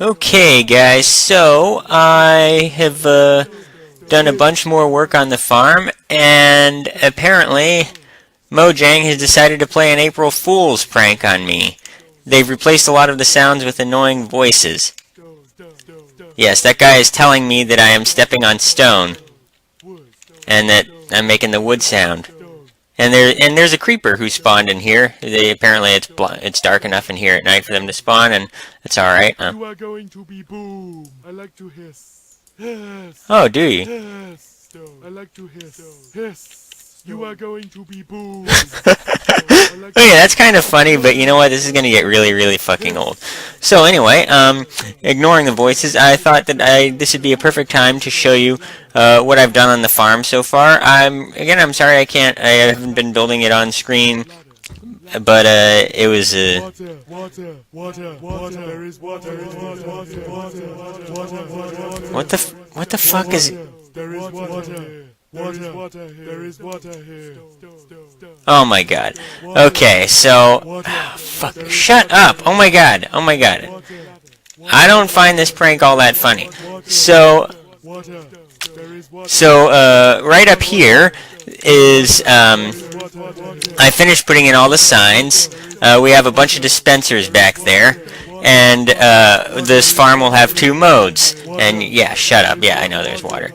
Okay, guys, so I have done a bunch more work on the farm, and apparently Mojang has decided to play an April Fool's prank on me. They've replaced a lot of the sounds with annoying voices. Yes, that guy is telling me that I am stepping on stone, and that I'm making the wood sound. And there's a creeper who spawned in here. Apparently it's dark enough in here at night for them to spawn, and it's all right. You are going to be boom. I like to hiss. Hiss. Oh, do you? Hiss. I like to hiss. Hiss. You are going to be boom. Okay, that's kind of funny, but you know what? This is gonna get really, really fucking old. So anyway, ignoring the voices, I thought that this would be a perfect time to show you what I've done on the farm so far. I'm sorry I haven't been building it on screen, but it was Water. There is water. what the fuck is? There is water. There is water here. Oh my god. Okay, so fuck. Shut up. Oh my god. I don't find this prank all that funny. So right up here is I finished putting in all the signs. We have a bunch of dispensers back there, and this farm will have 2 modes. And yeah, shut up. Yeah, I know there's water.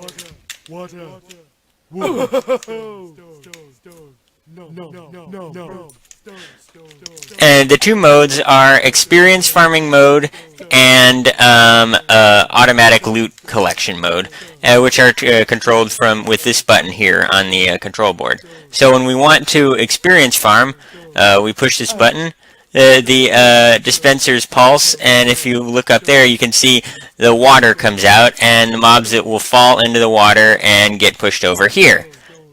And the 2 modes are experience farming mode and automatic loot collection mode, which are controlled with this button here on the control board. So when we want to experience farm, we push this button. The dispensers pulse, and if you look up there, you can see the water comes out, and the mobs that will fall into the water and get pushed over here.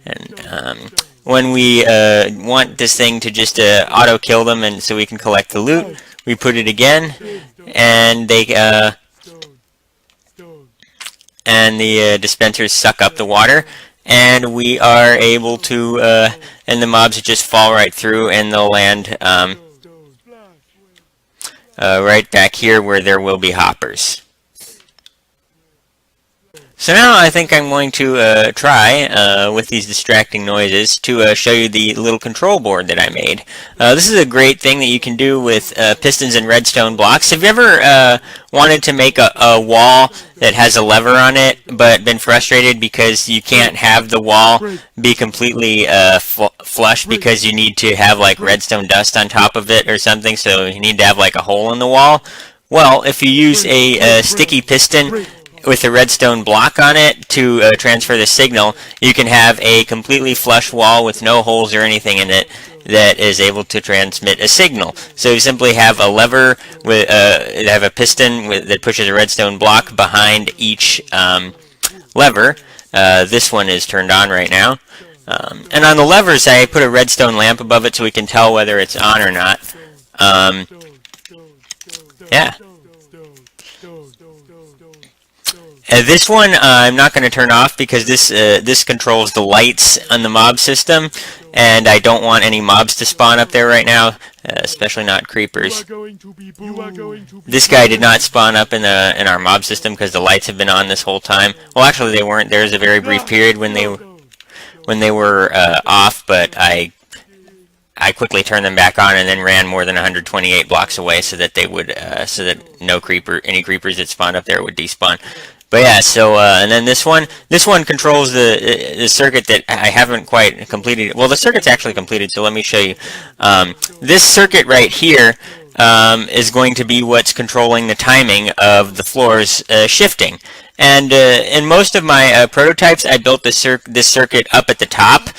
And when we want this thing to just auto kill them, and so we can collect the loot, we put it again, and the dispensers suck up the water, and we are able to and the mobs just fall right through, and they'll land right back here where there will be hoppers. So now I think I'm going to try, with these distracting noises, to show you the little control board that I made. This is a great thing that you can do with pistons and redstone blocks. Have you ever wanted to make a wall that has a lever on it, but been frustrated because you can't have the wall be completely flush because you need to have like redstone dust on top of it or something, so you need to have like a hole in the wall? Well, if you use a sticky piston with a redstone block on it to transfer the signal, you can have a completely flush wall with no holes or anything in it that is able to transmit a signal. So you simply have a lever with have a piston that pushes a redstone block behind each lever. This one is turned on right now. And on the levers, I put a redstone lamp above it so we can tell whether it's on or not. Yeah. This one I'm not going to turn off because this controls the lights on the mob system, and I don't want any mobs to spawn up there right now, especially not creepers. This guy did not spawn up in our mob system because the lights have been on this whole time. Well, actually they weren't. There was a very brief period when they were off, but I quickly turned them back on and then ran more than 128 blocks away so that they would so that any creepers that spawned up there would despawn. But yeah, so and then this one controls the circuit that I haven't quite completed. Well, the circuit's actually completed, so let me show you. This circuit right here is going to be what's controlling the timing of the floors shifting. And in most of my prototypes, I built this circuit up at the top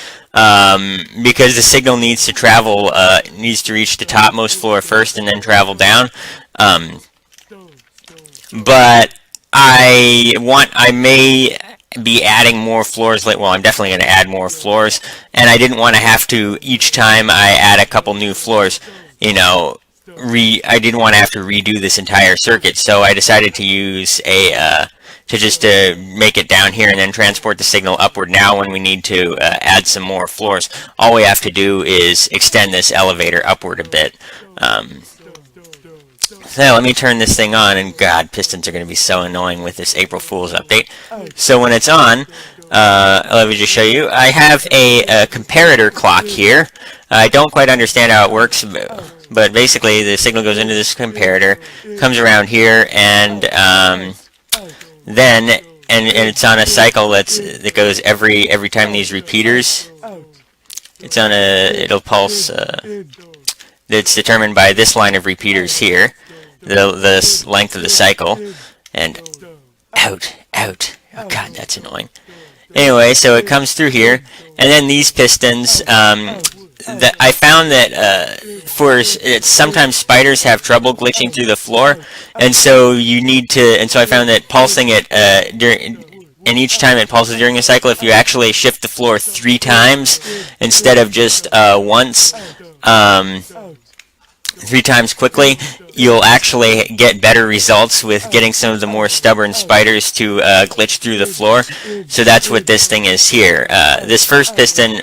because the signal needs to travel, needs to reach the topmost floor first and then travel down. But I may be adding more floors. Well, I'm definitely going to add more floors, and I didn't want to have to each time I add a couple new floors, I didn't want to have to redo this entire circuit, so I decided to use to make it down here and then transport the signal upward. Now when we need to add some more floors, all we have to do is extend this elevator upward a bit. So let me turn this thing on, and God, pistons are going to be so annoying with this April Fool's update. So when it's on, let me just show you. I have a comparator clock here. I don't quite understand how it works, but basically the signal goes into this comparator, comes around here, and then it's on a cycle that goes every time these repeaters. It'll pulse. That's determined by this line of repeaters here, the length of the cycle, and out. Oh God, that's annoying. Anyway, so it comes through here, and then these pistons. That I found that sometimes spiders have trouble glitching through the floor, and so you need to. And so I found that pulsing it and each time it pulses during a cycle, if you actually shift the floor 3 times instead of just once. 3 times quickly, you'll actually get better results with getting some of the more stubborn spiders to glitch through the floor. So that's what this thing is here. This first piston,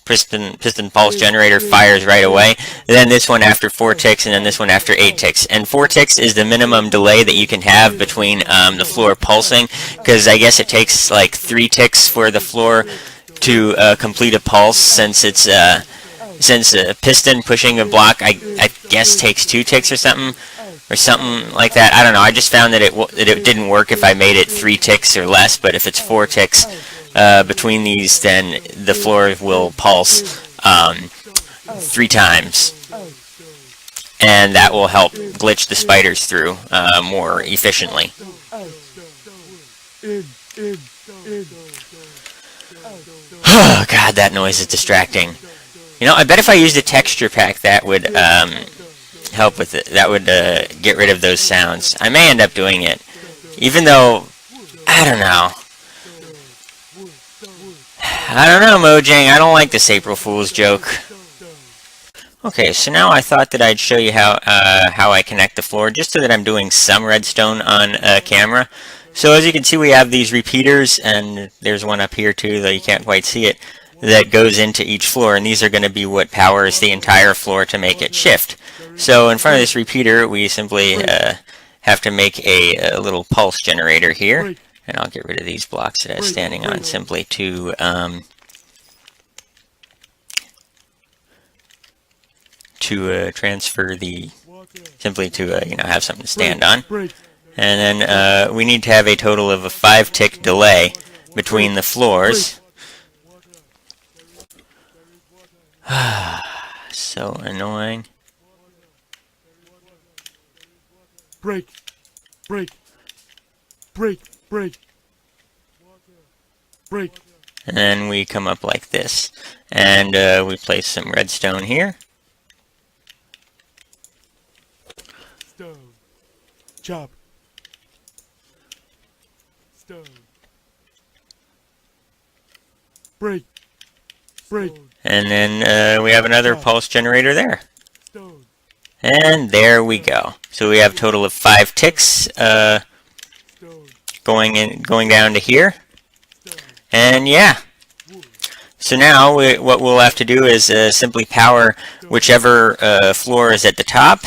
piston pulse generator fires right away. Then this one after 4 ticks, and then this one after 8 ticks. And 4 ticks is the minimum delay that you can have between the floor pulsing, because I guess it takes like 3 ticks for the floor to complete a pulse, since a piston pushing a block, I guess, takes 2 ticks or something like that. I don't know. I just found that it didn't work if I made it 3 ticks or less, but if it's 4 ticks between these, then the floor will pulse 3 times, and that will help glitch the spiders through more efficiently. Oh God, that noise is distracting. You know, I bet if I used a texture pack, that would help with it. That would get rid of those sounds. I may end up doing it, even though I don't know. Mojang. I don't like this April Fool's joke. Okay, so now I thought that I'd show you how I connect the floor, just so that I'm doing some redstone on camera. So as you can see, we have these repeaters, and there's one up here too, though you can't quite see it, that goes into each floor, and these are going to be what powers the entire floor to make it shift. So in front of this repeater, we simply have to make a little pulse generator here, and I'll get rid of these blocks that I was standing on, simply to transfer have something to stand on. And then we need to have a total of a 5-tick delay between the floors. So annoying. Break. And then we come up like this, and we place some redstone here. Stone. Chop. Stone. Break. And then we have another pulse generator there. And there we go. So we have a total of 5 ticks going down to here. And yeah. So now what we'll have to do is simply power whichever floor is at the top,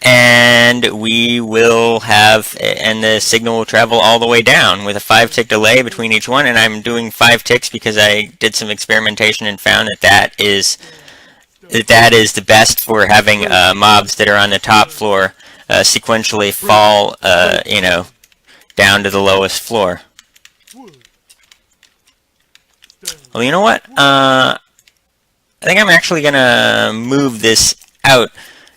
and we will have, and the signal will travel all the way down with a 5-tick delay between each one. And I'm doing 5 ticks because I did some experimentation and found that is the best for having mobs that are on the top floor sequentially fall, down to the lowest floor. Well, you know what? I think I'm actually gonna move this out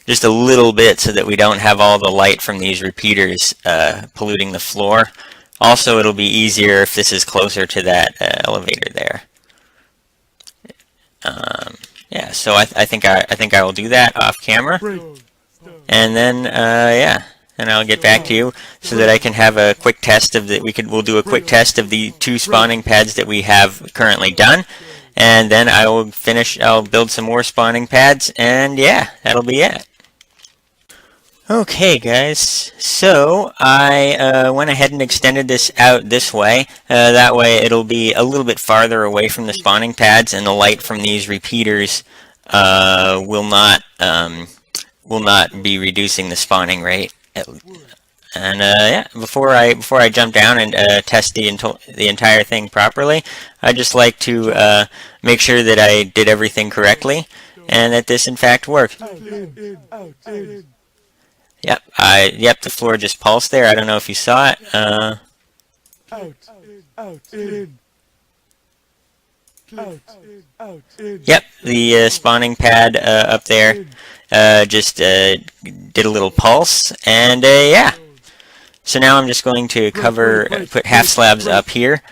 just a little bit so that we don't have all the light from these repeaters polluting the floor. Also, it'll be easier if this is closer to that elevator there. Yeah, so I think I will do that off camera, and then and I'll get back to you so that I can have a quick test of we'll do a quick test of the 2 spawning pads that we have currently done, and then I'll build some more spawning pads, and yeah, that'll be it. Okay guys, so I went ahead and extended this out this way. That way it'll be a little bit farther away from the spawning pads, and the light from these repeaters will not will not be reducing the spawning rate. And yeah, before I jump down and test the entire thing properly, I just like to make sure that I did everything correctly and that this in fact worked. Yep, the floor just pulsed there. I don't know if you saw it. Yep, the spawning pad up there just did a little pulse, and yeah. So now I'm just going to put half slabs up here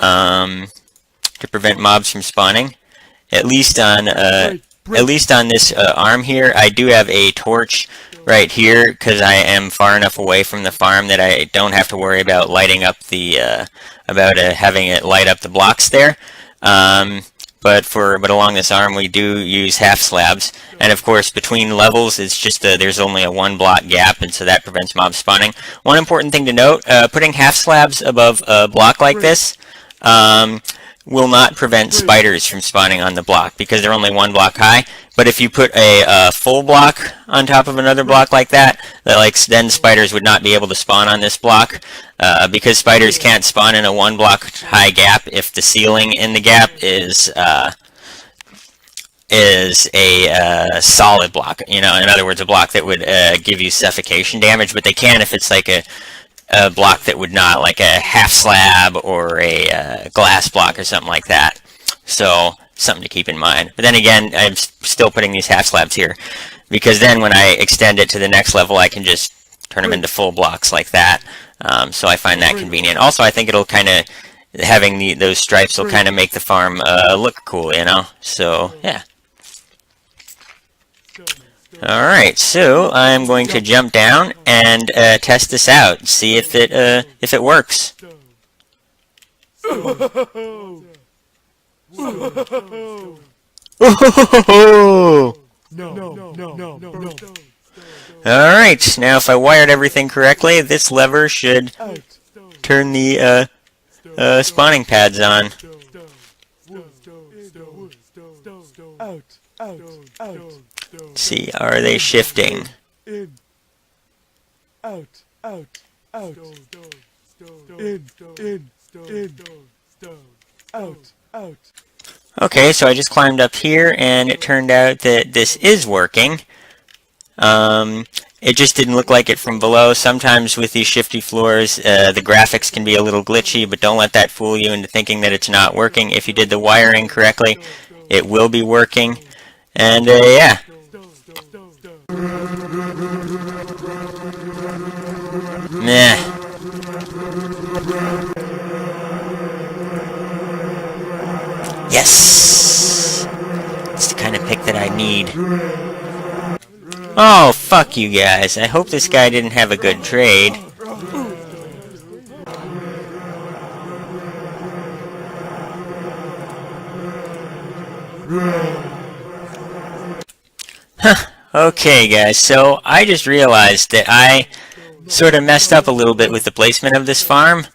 to prevent mobs from spawning. At least on this arm here, I do have a torch right here because I am far enough away from the farm that I don't have to worry about lighting up having it light up the blocks there. But along this arm we do use half slabs, and of course between levels it's just there's only a 1 block gap, and so that prevents mob spawning. One important thing to note: putting half slabs above a block like this will not prevent spiders from spawning on the block because they're only 1 block high. But if you put a full block on top of another block like that, then spiders would not be able to spawn on this block because spiders can't spawn in a 1 block high gap if the ceiling in the gap is a solid block. In other words, a block that would give you suffocation damage, but they can if it's like a block that would not, like a half slab or a glass block or something like that. So something to keep in mind. But then again, I'm still putting these half slabs here because then when I extend it to the next level, I can just turn them into full blocks like that. So I find that convenient. Also, I think it'll kind of having those stripes will kind of make the farm look cool, So yeah. Alright, so I'm going to jump down and test this out, see if it works. Alright, now if I wired everything correctly, this lever should turn the spawning pads on. Let's see, are they shifting? Okay, so I just climbed up here and it turned out that this is working. It just didn't look like it from below. Sometimes with these shifty floors, the graphics can be a little glitchy, but don't let that fool you into thinking that it's not working. If you did the wiring correctly, it will be working. And yeah. Meh. Yes! It's the kind of pick that I need. Oh, fuck you guys. I hope this guy didn't have a good trade. Okay, guys, so I just realized that I sort of messed up a little bit with the placement of this farm.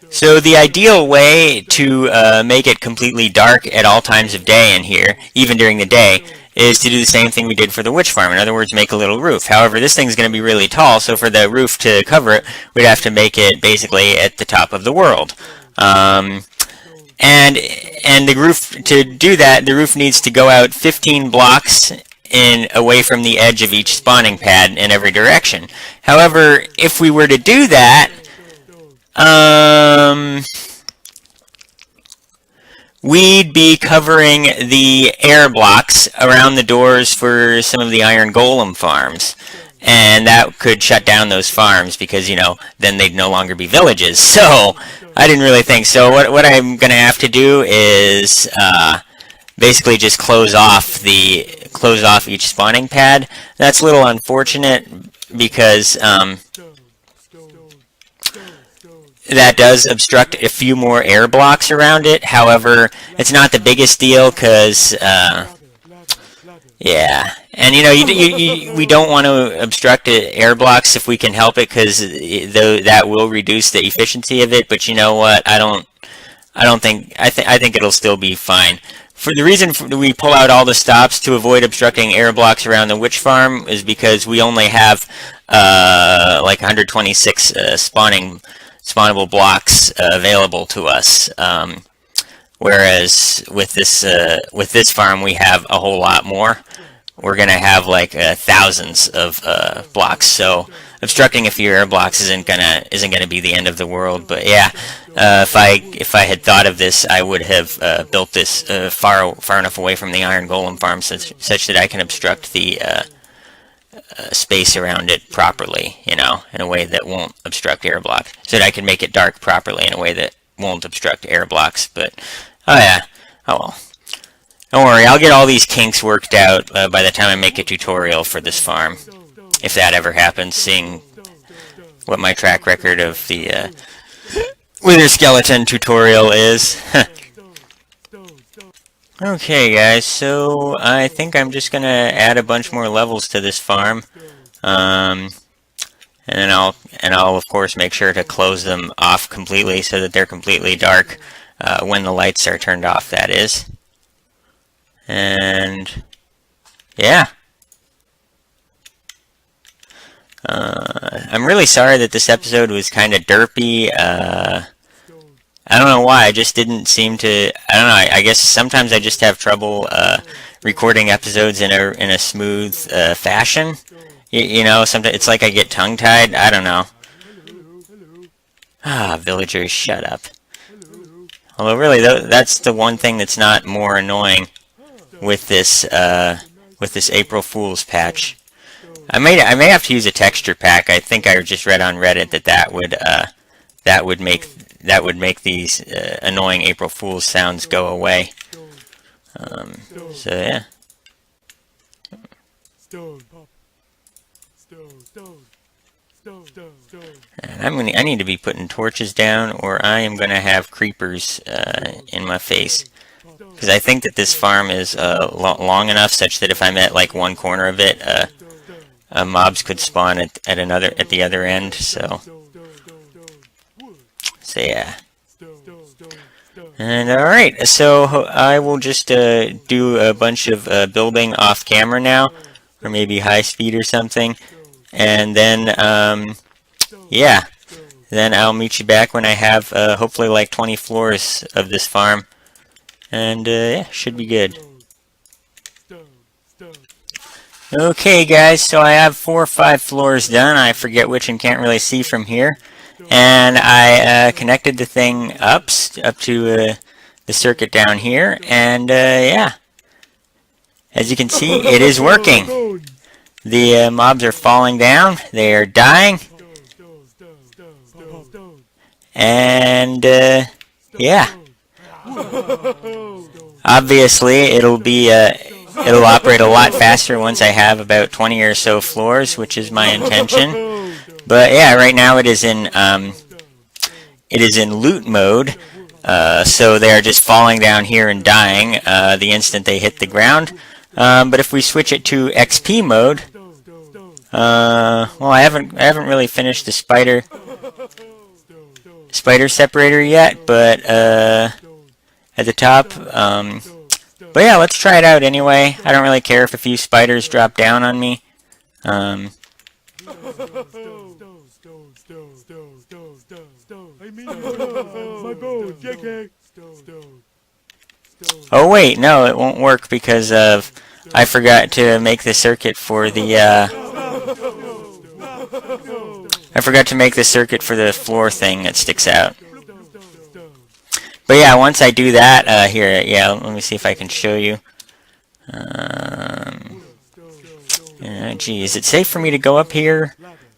So the ideal way to make it completely dark at all times of day in here, even during the day, is to do the same thing we did for the witch farm. In other words, make a little roof. However, this thing's going to be really tall, so for the roof to cover it, we'd have to make it basically at the top of the world. And the roof, to do that, the roof needs to go out 15 blocks away from the edge of each spawning pad in every direction. However, if we were to do that, we'd be covering the air blocks around the doors for some of the iron golem farms. And that could shut down those farms because, then they'd no longer be villages. So, I didn't really think. So what I'm going to have to do is basically just close off each spawning pad. That's a little unfortunate because that does obstruct a few more air blocks around it. However, it's not the biggest deal because yeah, and we don't want to obstruct air blocks if we can help it, because that will reduce the efficiency of it. But you know what? I think it'll still be fine For the reason we pull out all the stops to avoid obstructing air blocks around the witch farm is because we only have like 126 spawnable blocks available to us. Whereas with this farm we have a whole lot more. We're gonna have like thousands of blocks. So obstructing a few air blocks isn't gonna be the end of the world. But yeah, if I had thought of this, I would have built this far enough away from the iron golem farm such that I can obstruct the space around it properly, you know, in a way that won't obstruct air blocks, so that I can make it dark properly in a way that won't obstruct air blocks. But oh yeah, oh well. Don't worry, I'll get all these kinks worked out by the time I make a tutorial for this farm, if that ever happens, seeing what my track record of the Wither Skeleton tutorial is. Okay guys, so I think I'm just gonna add a bunch more levels to this farm, and then I'll of course make sure to close them off completely so that they're completely dark when the lights are turned off, that is. And yeah, I'm really sorry that this episode was kind of derpy. I don't know why. I just didn't seem to. I don't know. I guess sometimes I just have trouble recording episodes in a smooth fashion. You know, sometimes it's like I get tongue-tied. I don't know. Ah, villagers, shut up. Although really, that's the one thing that's not more annoying with this April Fool's patch. I may have to use a texture pack. I think I just read on Reddit that would make these annoying April Fool's sounds go away. So yeah. And I need to be putting torches down, or I am gonna have creepers in my face. Because I think that this farm is long enough such that if I'm at like one corner of it, mobs could spawn at the other end. So yeah. And alright, so I will just do a bunch of building off camera now, or maybe high speed or something, and then yeah, then I'll meet you back when I have hopefully like 20 floors of this farm. And yeah, should be good. Okay guys, so I have 4 or 5 floors done. I forget which and can't really see from here. And I connected the thing up to the circuit down here, and yeah, as you can see, it is working. The mobs are falling down, they are dying, and yeah. Obviously, it'll operate a lot faster once I have about 20 or so floors, which is my intention. But yeah, right now it is in loot mode, so they are just falling down here and dying the instant they hit the ground. But if we switch it to XP mode, well, I haven't really finished the spider separator yet, but at the top. But yeah, let's try it out anyway. I don't really care if a few spiders drop down on me. Oh wait, no, it won't work because of I forgot to make the circuit for the floor thing that sticks out. But yeah, once I do that, here, yeah, let me see if I can show you. Gee, is it safe for me to go up here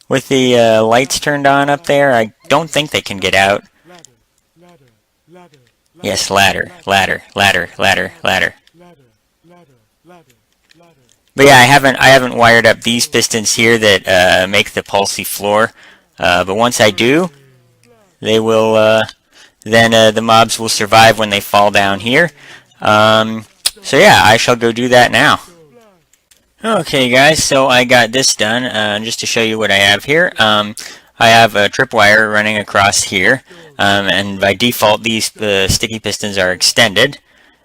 with the lights turned on up there? I don't think they can get out. Yes, ladder. But yeah, I haven't wired up these pistons here that make the pulsy floor. But once I do, they will. Then the mobs will survive when they fall down here. So yeah, I shall go do that now. Okay guys, so I got this done, just to show you what I have here. I have a tripwire running across here, and by default these sticky pistons are extended.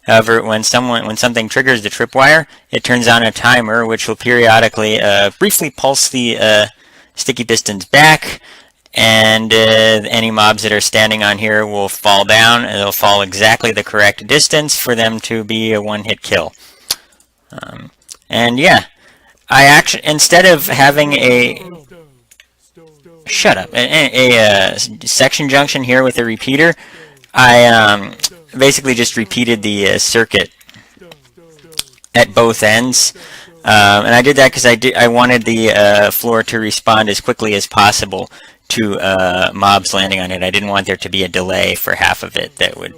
However, when something triggers the tripwire, it turns on a timer which will periodically briefly pulse the sticky pistons back, and any mobs that are standing on here will fall down, and they'll fall exactly the correct distance for them to be a one-hit kill. And yeah, I actually, instead of having a section junction here with a repeater, I basically just repeated the circuit at both ends. And I did that because I wanted the floor to respond as quickly as possible to mobs landing on it. I didn't want there to be a delay for half of it that would.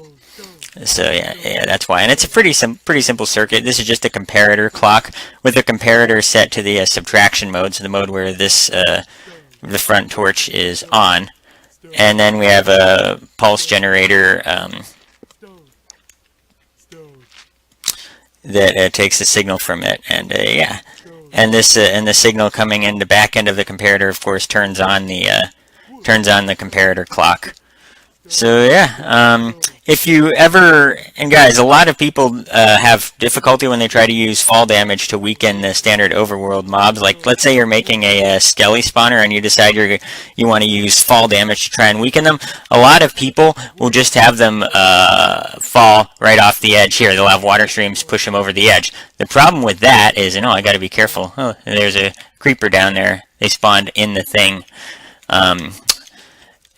So yeah, that's why. And it's a pretty simple circuit. This is just a comparator clock with a comparator set to the subtraction mode, so the mode where this the front torch is on. And then we have a pulse generator that takes the signal from it, and yeah, and the signal coming in the back end of the comparator, of course, turns on the comparator clock. So yeah, if you ever, and guys, a lot of people have difficulty when they try to use fall damage to weaken the standard overworld mobs. Like, let's say you're making a skelly spawner and you decide you want to use fall damage to try and weaken them. A lot of people will just have them fall right off the edge here. They'll have water streams push them over the edge. The problem with that is, I got to be careful. Oh, there's a creeper down there. They spawned in the thing.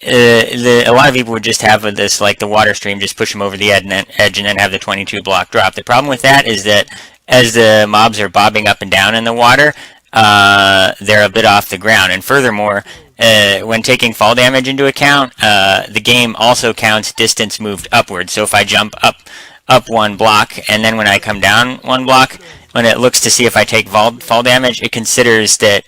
A lot of people would just have this, like the water stream, just push them over the edge and then have the 22 block drop. The problem with that is that as the mobs are bobbing up and down in the water, they're a bit off the ground. And furthermore, when taking fall damage into account, the game also counts distance moved upward. So if I jump up one block, and then when I come down one block, when it looks to see if I take fall damage, it considers that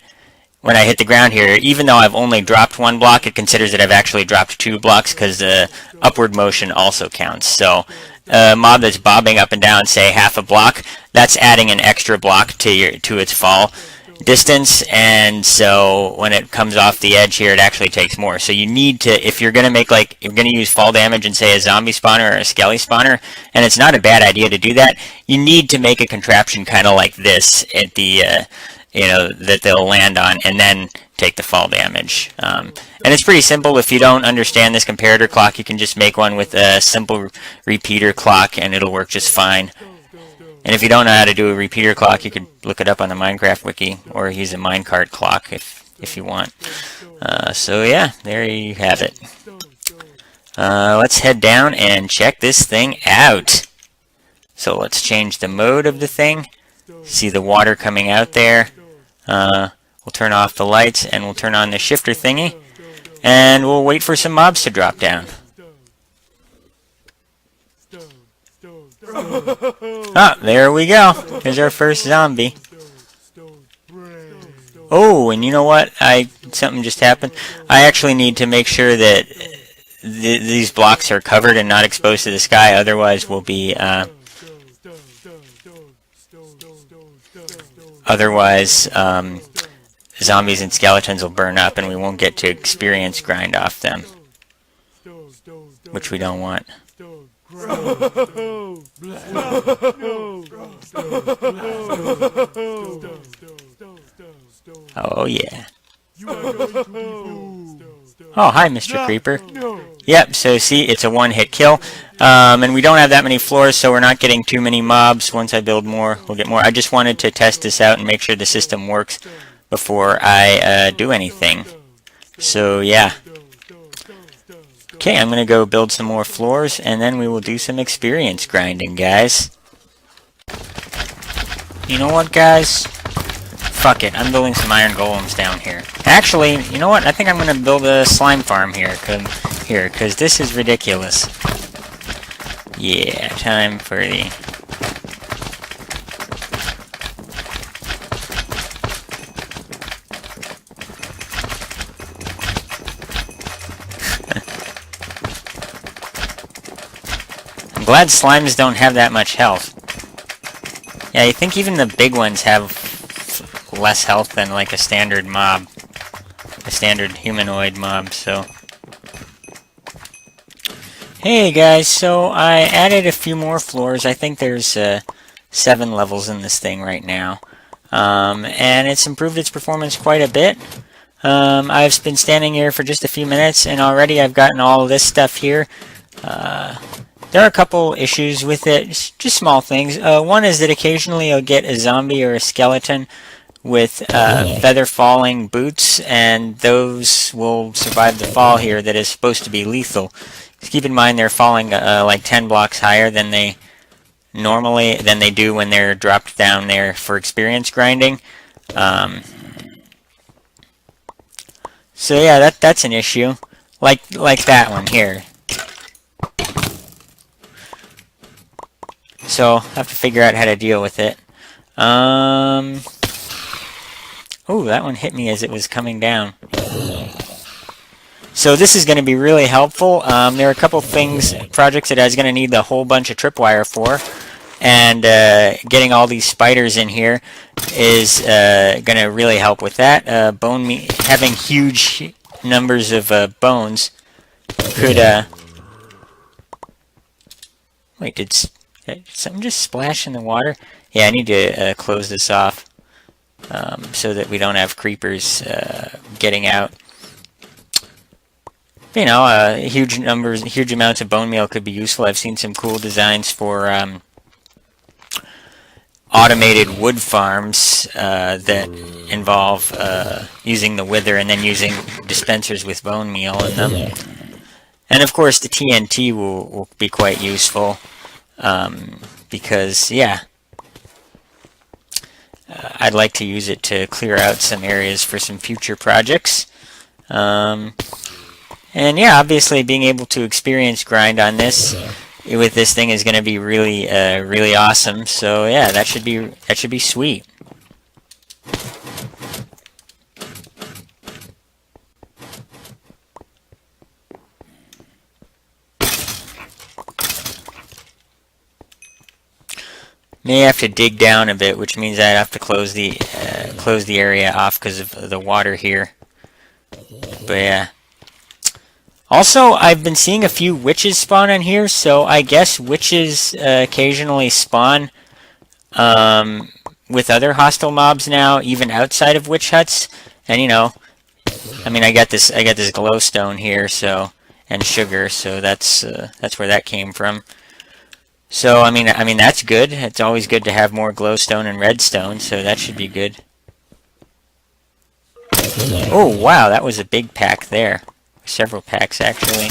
when I hit the ground here, even though I've only dropped one block, it considers that I've actually dropped 2 blocks because the upward motion also counts. So a mob that's bobbing up and down, say half a block, that's adding an extra block to its fall distance, and so when it comes off the edge here, it actually takes more. So you need to, if you're going to make, like, you're going to use fall damage in, say, a zombie spawner or a skelly spawner, and it's not a bad idea to do that, you need to make a contraption kind of like this at the that they'll land on, and then take the fall damage. And it's pretty simple. If you don't understand this comparator clock, you can just make one with a simple repeater clock, and it'll work just fine. And if you don't know how to do a repeater clock, you could look it up on the Minecraft wiki, or use a minecart clock if you want. So yeah, there you have it. Let's head down and check this thing out. So let's change the mode of the thing. See the water coming out there. We'll turn off the lights, and we'll turn on the shifter thingy, and we'll wait for some mobs to drop down. Ah, there we go. Here's our first zombie. Oh, and you know what? Something just happened. I actually need to make sure that these blocks are covered and not exposed to the sky, otherwise we'll be zombies and skeletons will burn up, and we won't get to experience grind off them, which we don't want. Oh yeah. Oh, hi, Mr. Creeper. Yep, so see, it's a one-hit kill. And we don't have that many floors, so we're not getting too many mobs. Once I build more, we'll get more. I just wanted to test this out and make sure the system works before I do anything. So, yeah. Okay, I'm going to go build some more floors, and then we will do some experience grinding, guys. You know what, guys? Fuck it, I'm building some iron golems down here. Actually, you know what? I think I'm going to build a slime farm here, because this is ridiculous. Yeah, time for the... I'm glad slimes don't have that much health. Yeah, I think even the big ones have less health than like a standard mob. A standard humanoid mob, so... Hey guys, so I added a few more floors. I think there's 7 levels in this thing right now. And it's improved its performance quite a bit. I've been standing here for just a few minutes and already I've gotten all of this stuff here. There are a couple issues with it, just small things. One is that occasionally you'll get a zombie or a skeleton with feather falling boots, and those will survive the fall here that is supposed to be lethal. Just keep in mind they're falling like 10 blocks higher than they do when they're dropped down there for experience grinding. So yeah, that's an issue. Like that one here. So I have to figure out how to deal with it. Oh, that one hit me as it was coming down. So this is going to be really helpful. There are a couple projects that I was going to need a whole bunch of tripwire for. And getting all these spiders in here is going to really help with that. Having huge numbers of bones could... Wait, did something just splash in the water? Yeah, I need to close this off so that we don't have creepers getting out. You know, huge amounts of bone meal could be useful. I've seen some cool designs for automated wood farms that involve using the wither and then using dispensers with bone meal in them. And of course the TNT will be quite useful because, yeah, I'd like to use it to clear out some areas for some future projects. And yeah, obviously being able to experience grind on this with this thing is going to be really really awesome. So yeah, that should be sweet. May have to dig down a bit, which means I'd have to close the area off because of the water here. But yeah. Also, I've been seeing a few witches spawn on here, so I guess witches occasionally spawn with other hostile mobs now, even outside of witch huts. And you know, I mean, I got this glowstone here, so, and sugar, so that's where that came from. So I mean that's good. It's always good to have more glowstone and redstone, so that should be good. Oh wow, that was a big pack there. Several packs actually.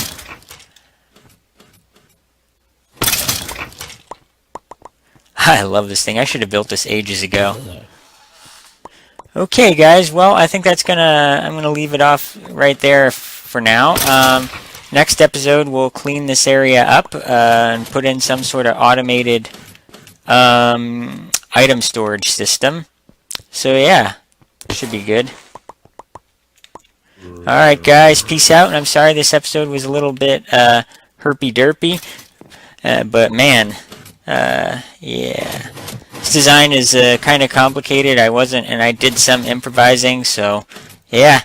I love this thing. I should have built this ages ago. Okay guys, well I think I'm gonna leave it off right there for now. Next episode we'll clean this area up and put in some sort of automated item storage system. So yeah, should be good. Alright guys, peace out, and I'm sorry this episode was a little bit herpy-derpy, but man, yeah. This design is kind of complicated. I did some improvising, so yeah.